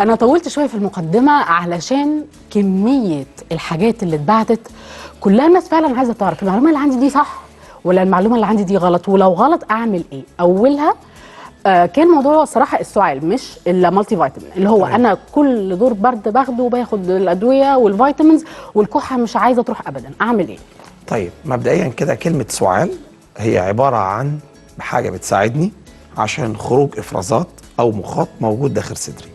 أنا طولت شوية في المقدمة علشان كمية الحاجات اللي اتبعتت كلها الناس فعلا عايزة تعرف المعلومة اللي عندي دي صح ولا المعلومة اللي عندي دي غلط، ولو غلط أعمل إيه؟ أولها كان موضوع الصراحة السعال مش المالتي فيتامين اللي هو أنا كل دور برد باخده وباخد الأدوية والفيتامينز والكحة مش عايزة تروح أبدا، أعمل إيه؟ طيب مبدئيا كده كلمة سعال هي عبارة عن حاجة بتساعدني عشان خروج إفرازات أو مخاط موجود داخل صدري.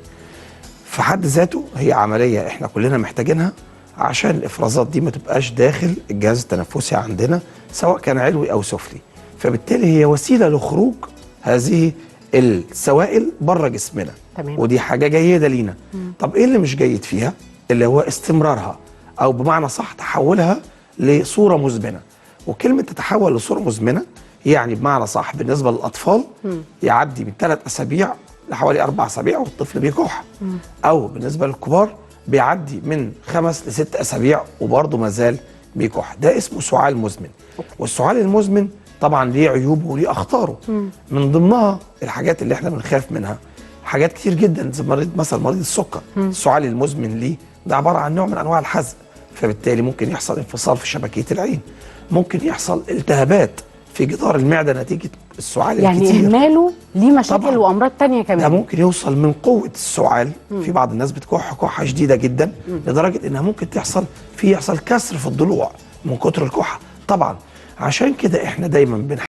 في حد ذاته هي عملية احنا كلنا محتاجينها عشان الإفرازات دي ما تبقاش داخل الجهاز التنفسي عندنا سواء كان علوي أو سفلي، فبالتالي هي وسيلة لخروج هذه السوائل بره جسمنا. تمام. ودي حاجة جيدة لينا. طب ايه اللي مش جيد فيها؟ اللي هو استمرارها أو بمعنى صح تحولها لصورة مزمنة. وكلمة تتحول لصورة مزمنة يعني بمعنى صح بالنسبة للأطفال يعدي من 3 أسابيع لحوالي 4 أسابيع والطفل بيكح، أو بالنسبة للكبار بيعدي من 5 ل6 أسابيع وبرضه مازال بيكح. ده اسمه سعال مزمن. والسعال المزمن طبعا ليه عيوبه وليه أخطاره. من ضمنها الحاجات اللي احنا بنخاف منها حاجات كتير جدا، زي مريض السكر. السعال المزمن ليه ده عبارة عن نوع من أنواع الحزق، فبالتالي ممكن يحصل انفصال في شبكية العين، ممكن يحصل التهابات في جدار المعدة نتيجة السعال الكتير. يعني إهماله ليه مشاكل طبعاً. وأمراض تانية كمان. ده ممكن يوصل من قوة السعال. في بعض الناس بتكح كحة شديدة جدا لدرجة إنها ممكن يحصل كسر في الضلوع من كتر الكحة. طبعا عشان كده إحنا دايما